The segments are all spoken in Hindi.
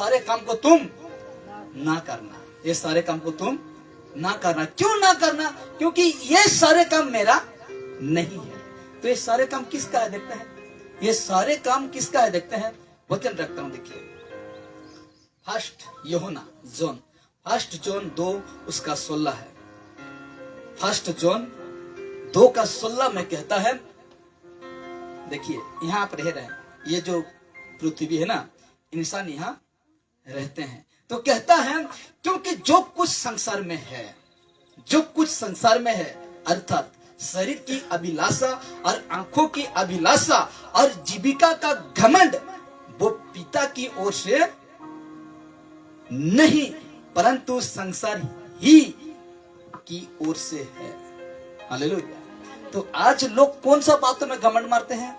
सारे काम को तुम ना करना, ये सारे काम को तुम ना करना। क्यों ना करना? क्योंकि ये सारे काम मेरा नहीं है। तो ये सारे काम किसका है देखते हैं, ये सारे काम किसका है देखते हैं। वचन रखता हूं, देखिए फर्स्ट यूहन्ना जॉन, फर्स्ट जॉन 2 उसका 16 है। फर्स्ट जॉन 2 का 16 में कहता है, देखिए यहाँ आप रह रहे हैं, ये जो पृथ्वी है ना, इंसान यहाँ रहते हैं। तो कहता है क्योंकि जो कुछ संसार में है, जो कुछ संसार में है, अर्थात शरीर की अभिलाषा और आंखों की अभिलाषा और जीविका का घमंड, वो पिता की ओर से नहीं परंतु संसार ही की ओर से है। हालेलुया। तो आज लोग कौन सा बातों में घमंड मारते हैं?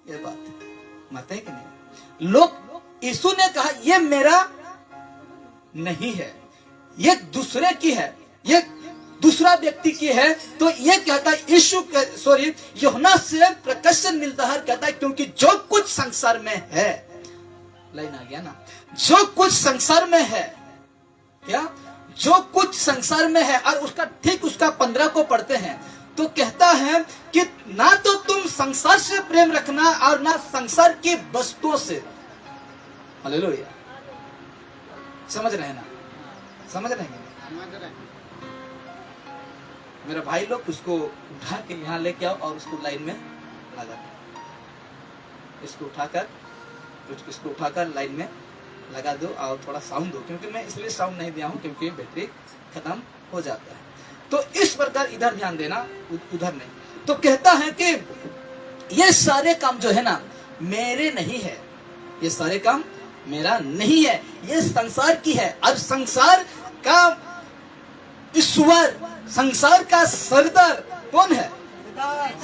ये बात मारते हैं कि नहीं? लोग, यीशु ने कहा ये मेरा नहीं है, ये दूसरे की है, ये दूसरा व्यक्ति की है। तो ये कहता है यूहन्ना से प्रकाशन मिलता है, कहता है क्योंकि जो कुछ संसार में है, लाइन आ गया ना, जो कुछ संसार में है, क्या जो कुछ संसार में है, और उसका ठीक उसका 15 को पढ़ते हैं तो कहता है कि ना तो तुम संसार से प्रेम रखना और ना संसार की वस्तुओं से। हालेलुया। समझ रहे हैं ना? समझ रहे हैं? मेरा भाई लोग उसको उठा के यहाँ लेके आओ और उसको लाइन में लगा दो, इसको उठाकर लाइन में लगा दो और थोड़ा साउंड दो, क्योंकि मैं इसलिए साउंड नहीं दिया हूँ क्योंकि बैटरी खत्म हो जाता है। तो इस प्रकार इधर ध्यान देना, उधर नहीं। तो कहता है कि ये सारे काम जो है ना मेरे नहीं है, ये सारे काम मेरा नहीं है, ये संसार की है। और संसार का ईश्वर, संसार का सरदार कौन है?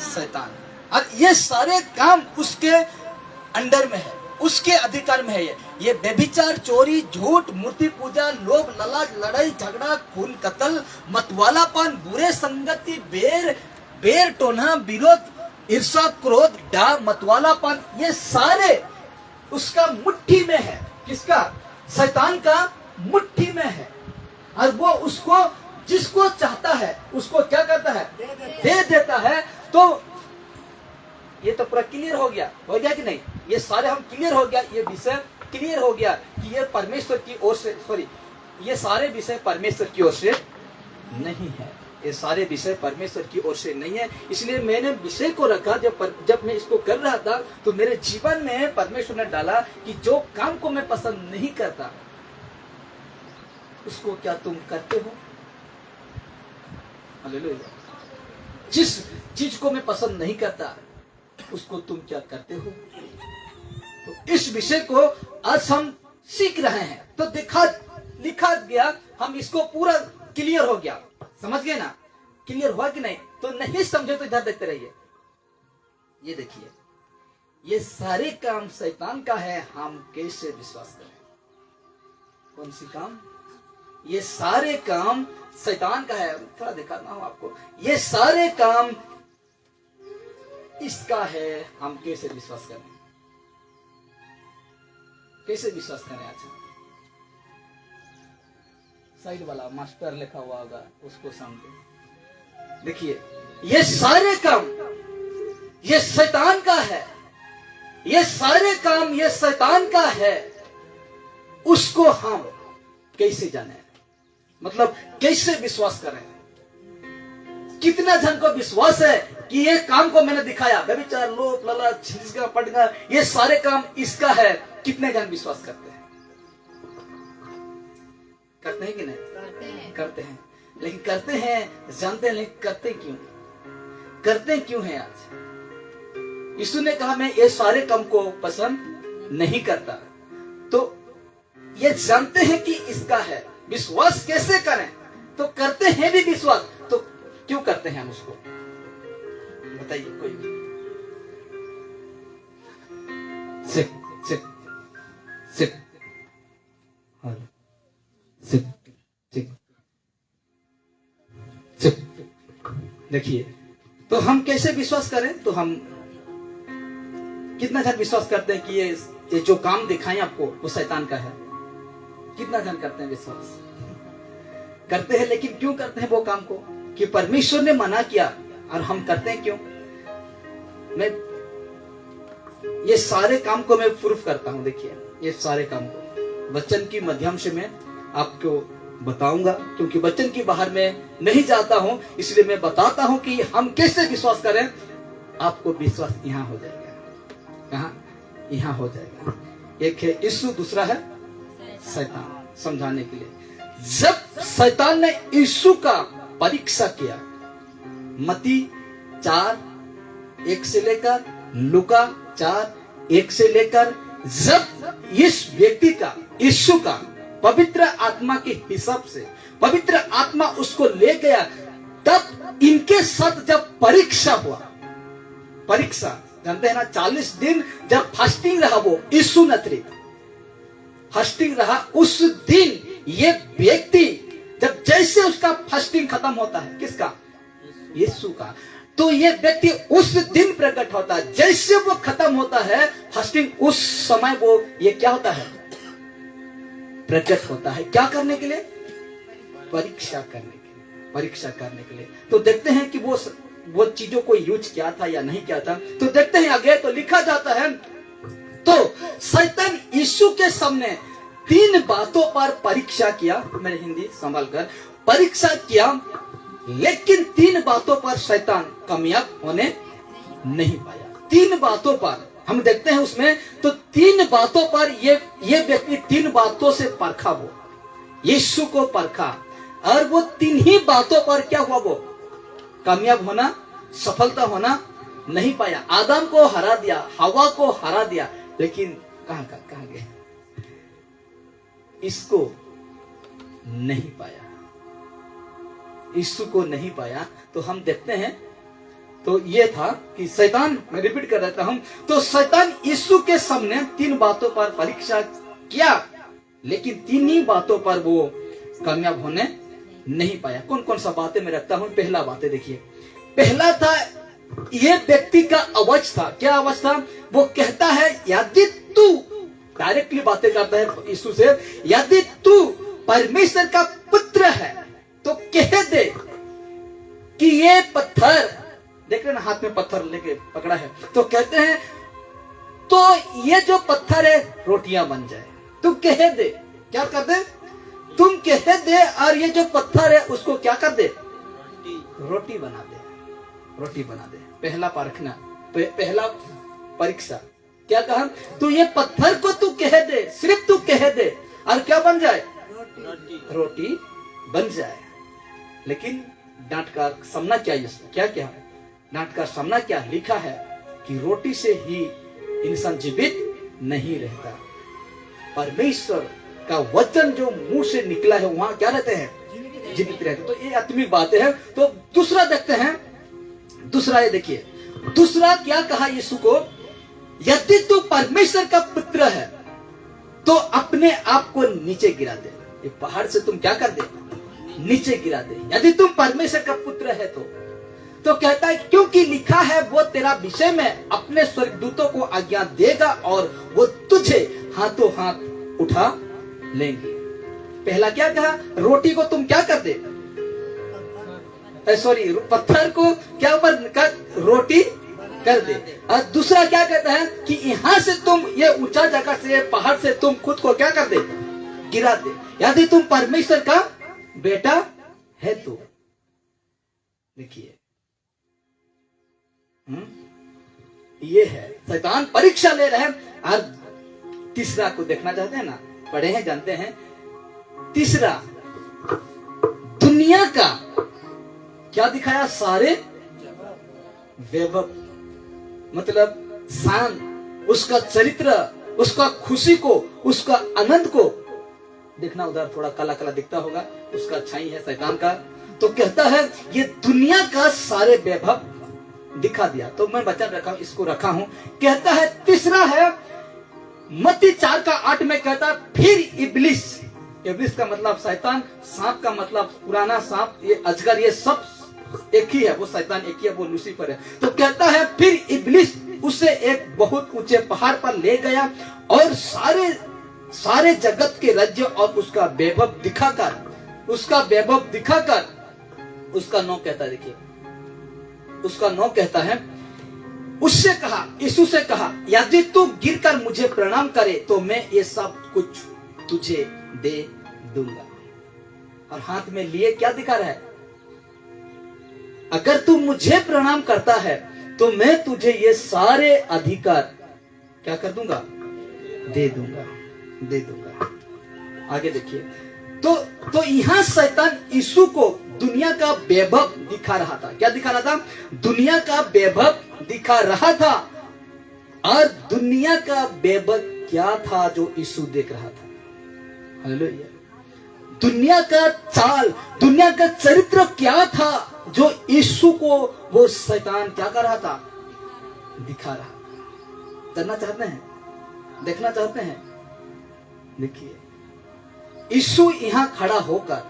शैतान। और ये सारे काम उसके अंडर में है, उसके अधिकार में है। ये व्यभिचार, चोरी, झूठ, मूर्ति पूजा, लोभ, लालच, लड़ाई झगड़ा, खून कत्ल, मतवालापन, बुरे संगति, बेर टोना, विरोध, ईर्ष्या, क्रोध, डर, मतवालापन, ये सारे उसका मुट्ठी में है। किसका? शैतान का मुट्ठी में है। और वो उसको जिसको चाहता है उसको क्या करता है? दे देता है। तो ये तो पूरा क्लियर हो गया कि नहीं? ये सारे हम क्लियर हो गया, ये विषय क्लियर हो गया कि ये परमेश्वर की ओर से, ये सारे विषय परमेश्वर की ओर से नहीं है, ये सारे विषय परमेश्वर की ओर से नहीं है। इसलिए मैंने विषय को रखा, जब मैं इसको कर रहा था तो मेरे जीवन में परमेश्वर ने डाला कि जो काम को मैं पसंद नहीं करता उसको क्या तुम करते हो? हालेलुया। जिस चीज को मैं पसंद नहीं करता उसको तुम क्या करते हो? तो इस विषय को आज हम सीख रहे हैं। तो लिखा गया, हम इसको पूरा क्लियर हो गया, समझ गए ना? क्लियर हुआ कि नहीं? तो नहीं समझे तो इधर देखते रहिए। ये देखिए, ये सारे काम शैतान का है, हम कैसे विश्वास करें? कौन सी काम? ये सारे काम शैतान का है। थोड़ा दिखाना हो आपको, ये सारे काम इसका है, हम कैसे विश्वास करें? कैसे विश्वास करें? अच्छा, साइड वाला मास्टर लिखा हुआ होगा, उसको समझे। देखिए, ये सारे काम ये शैतान का है, ये सारे काम ये शैतान का है। उसको हम कैसे जाने? मतलब कैसे विश्वास करें? कितना जन को विश्वास है कि ये काम को मैंने दिखाया, व्यभिचार, लोभ, लालच, छिलका, पटका, ये सारे काम इसका है? कितने जन विश्वास करते हैं? करते हैं कि नहीं? करते हैं। लेकिन करते हैं, जानते हैं, लेकिन करते क्यों? करते क्यों हैं? आज यीशु ने कहा मैं ये सारे काम को पसंद नहीं करता। तो ये जानते हैं कि इसका है, विश्वास कैसे करें? तो करते हैं भी विश्वास, तो क्यों करते हैं हम उसको? बताइए कोई भी। सिक सिक सिक सिक सिक सिक। देखिए, तो हम कैसे विश्वास करें? तो हम कितना जन विश्वास करते हैं कि ये ये जो काम दिखाएं आपको वो शैतान का है। कितना जन करते हैं विश्वास? करते हैं, लेकिन क्यों करते हैं वो काम को? कि परमेश्वर ने मना किया और हम करते हैं क्यों? मैं ये सारे काम को मैं प्रूफ करता हूं। देखिए ये सारे काम को वचन की माध्यम से मैं आपको बताऊंगा, क्योंकि वचन की बाहर में नहीं जाता हूं, इसलिए मैं बताता हूं कि हम कैसे विश्वास करें। आपको विश्वास यहां हो जाएगा। कहां? यहां हो जाएगा। एक है यीशु, दूसरा है शैतान। समझाने के लिए, जब शैतान ने यीशु का परीक्षा किया, मत्ती 4:1 से लेकर लूका 4:1 से लेकर, जब इस व्यक्ति का, यीशु का पवित्र आत्मा के हिसाब से पवित्र आत्मा उसको ले गया, तब इनके साथ जब परीक्षा हुआ, परीक्षा जानते हैं ना, 40 दिन जब फास्टिंग रहा वो यीशु नजरी फास्टिंग रहा, उस दिन ये व्यक्ति जब जैसे उसका फास्टिंग खत्म होता है, किसका? यीशु का, तो ये व्यक्ति उस दिन प्रकट होता है। जैसे वो खत्म होता है फास्टिंग, उस समय वो ये क्या होता है? प्रकट होता है। क्या करने के लिए? परीक्षा करने के लिए। परीक्षा करने के लिए। तो देखते हैं कि वो चीजों को यूज किया था या नहीं किया था। तो देखते हैं आगे, तो लिखा जाता है, तो शैतान यीशु के सामने 3 बातों पर परीक्षा किया। मैंने हिंदी संभाल कर, परीक्षा किया, लेकिन 3 बातों पर शैतान कामयाब होने नहीं पाया। 3 बातों पर हम देखते हैं उसमें, तो 3 बातों पर ये व्यक्ति 3 बातों से परखा, वो यीशु को परखा, और वो 3 ही बातों पर क्या हुआ? वो कामयाब होना, सफलता होना नहीं पाया। आदम को हरा दिया, हवा को हरा दिया, लेकिन कहां गए? इसको नहीं पाया, यीशु को नहीं पाया। तो हम देखते हैं, तो ये था कि शैतान, मैं रिपीट कर देता हूं, तो शैतान यीशु के सामने 3 बातों पर परीक्षा किया, लेकिन 3 ही बातों पर वो कामयाब होने नहीं पाया। कौन कौन सा बातें मैं रखता हूं? पहला बातें देखिए, पहला था, ये व्यक्ति का आवाज था। क्या आवाज था? वो कहता है, यदि तू, डायरेक्टली बातें करता है यीशु से, यदि तू परमेश्वर का पुत्र है तो कह दे कि ये पत्थर, देख रहे ना हाथ में पत्थर लेके पकड़ा है, तो कहते हैं तो ये जो पत्थर है रोटियां बन जाए। तू कह दे, क्या कर दे? तुम कह दे, और ये जो पत्थर है उसको क्या कर दे? रोटी बना दे, रोटी बना दे। पहला परखना, पहला परीक्षा क्या कहा? तो ये पत्थर को तू कह दे, सिर्फ तू कह दे, और क्या बन जाए? रोटी बन जाए। लेकिन डांट का सामना क्या? क्या डांट का सामना क्या लिखा है? कि रोटी से ही इंसान जीवित नहीं रहता, परमेश्वर का वचन जो मुंह से निकला है वहां क्या रहते हैं? जीवित रहते। तो ये आत्मिक बातें हैं। तो दूसरा देखते हैं, दूसरा ये देखिए, दूसरा क्या कहा यीशु को? यदि तू परमेश्वर का पुत्र है तो अपने आप को नीचे गिरा दे। ये पहाड़ से तुम क्या कर दे? नीचे गिरा दे। यदि तुम परमेश्वर का पुत्र है तो कहता है, क्योंकि लिखा है वो तेरा विषय में अपने स्वर्गदूतों को आज्ञा देगा और वो तुझे हाथों हाथ उठा लेंगे। पहला क्या कहा? रोटी को तुम क्या कर दे? सॉरी, पत्थर को क्या ऊपर रोटी कर दे। और दूसरा क्या कहता है? कि यहां से तुम, ये ऊंचा जगह से, पहाड़ से तुम खुद को क्या कर दे? गिरा दे, यदि तुम परमेश्वर का बेटा है तो। देखिए, ये है शैतान परीक्षा ले रहे हैं। और तीसरा को देखना चाहते हैं ना, पढ़े हैं, जानते हैं। तीसरा, दुनिया का क्या दिखाया? सारे वैभव, मतलब शान, उसका चरित्र, उसका खुशी को, उसका आनंद को देखना। उधर थोड़ा काला काला दिखता होगा, उसका छाई है शैतान का। तो कहता है ये दुनिया का सारे वैभव दिखा दिया। तो मैं वचन रखा हूं, इसको रखा हूं। कहता है तीसरा है, मत्ती 4:8 में कहता है, फिर इब्लिस, इब्लिस का मतलब शैतान, सांप का मतलब पुराना सांप, ये अजगर, ये सब एक ही है। वो शैतान एक ही है, वो लूसीफर है। तो कहता है फिर इब्लिस उसे एक बहुत ऊंचे पहाड़ पर ले गया और सारे जगत के राज्य और उसका वैभव दिखाकर उसका नौ कहता है, देखिए उसका नौ कहता है, उससे कहा, यीशु से कहा, यदि तू गिरकर मुझे प्रणाम करे तो मैं ये सब कुछ तुझे दे दूंगा। और हाथ में लिए क्या दिखा रहा है? अगर तू मुझे प्रणाम करता है तो मैं तुझे ये सारे अधिकार क्या कर दूंगा? दे दूंगा। आगे देखिए, तो यहां शैतान यीशु को दुनिया का वैभव दिखा रहा था। क्या दिखा रहा था? दुनिया का वैभव दिखा रहा था। और दुनिया का वैभव क्या था जो यीशु देख रहा था? हालेलुया। दुनिया का चाल, दुनिया का चरित्र क्या था जो यीशु को वो शैतान क्या कर रहा था? दिखा रहा था। जानना चाहते हैं? देखना चाहते हैं? देखिए, यीशु यहां खड़ा होकर,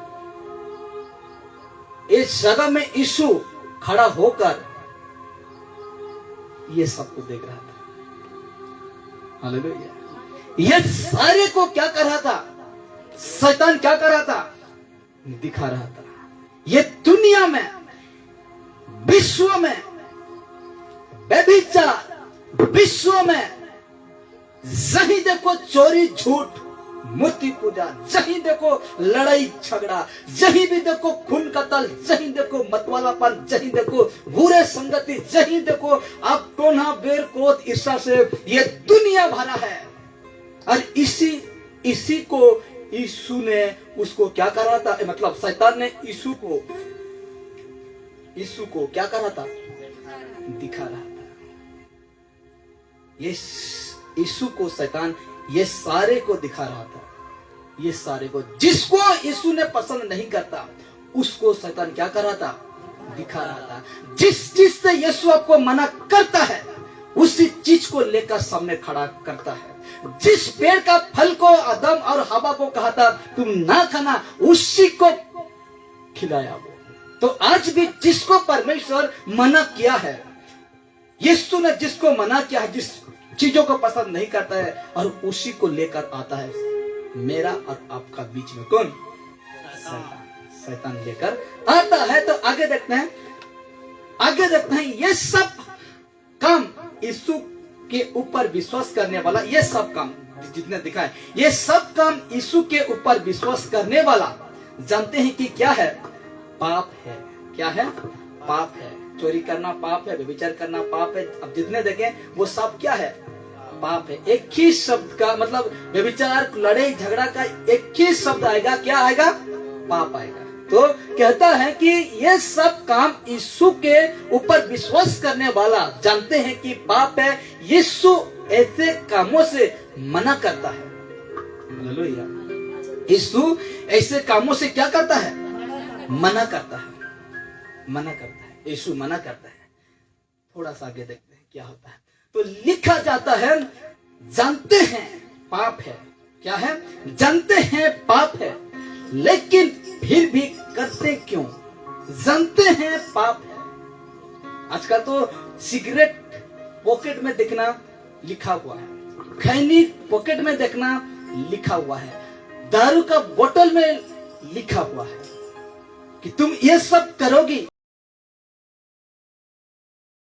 इस जगह में यीशु खड़ा होकर ये सबको देख रहा था। हालेलुया। ये सारे को क्या कर रहा था? शैतान क्या कर रहा था? दिखा रहा था। ये दुनिया में, विश्व में व्यभिचार, विश्व में जहीं देखो चोरी झूठ, मूर्ति पूजा, जहीं देखो लड़ाई झगड़ा, जहीं भी देखो खून कत्ल, जहीं देखो मतवालापन, जहीं देखो बुरे संगति, जहीं देखो आप टोना बेर क्रोध ईर्ष्या से ये दुनिया भरा है। और इसी को यीशु ने उसको क्या कर रहा था? मतलब शैतान ने यीशु को क्या कर रहा था? दिखा रहा था। ये यीशु को शैतान ये सारे को दिखा रहा था। ये सारे को, जिसको यीशु ने पसंद नहीं करता उसको शैतान क्या कर रहा था? दिखा रहा था। जिस चीज से यीशु आपको मना करता है उसी चीज को लेकर सामने खड़ा करता है। जिस पेड़ का फल को आदम और हवा को कहा था तुम ना खाना, उसी को खिलाया वो। तो आज भी जिसको परमेश्वर मना किया है, यीशु ने जिसको मना किया है, जिस चीजों को पसंद नहीं करता है, और उसी को लेकर आता है मेरा और आपका बीच में। कौन? शैतान लेकर आता है। तो आगे देखते हैं ये सब काम यीशु के ऊपर विश्वास करने वाला, ये सब काम जितने दिखा है, ये सब काम यीशु के ऊपर विश्वास करने वाला जानते हैं कि क्या है? पाप है। क्या है? पाप है। चोरी करना पाप है, व्यभिचार करना पाप है। अब जितने देखें वो सब क्या है? पाप है। एक ही शब्द का मतलब व्यभिचार, लड़ाई झगड़ा का एक ही शब्द आएगा, क्या आएगा? पाप आएगा। तो कहता है कि ये सब काम यीशु के ऊपर विश्वास करने वाला जानते हैं कि पाप है। यीशु ऐसे कामों से मना करता है। हालेलुया। यीशु ऐसे कामों से क्या करता है? मना करता है। यीशु मना करता है। थोड़ा सा आगे देखते हैं क्या होता है। तो लिखा जाता है, जानते हैं पाप है। क्या है? जानते हैं पाप है, लेकिन फिर भी करते क्यों? जानते हैं पाप है। आजकल तो सिगरेट पॉकेट में देखना लिखा हुआ है, खैनी पॉकेट में देखना लिखा हुआ है, दारू का बोतल में लिखा हुआ है कि तुम ये सब करोगी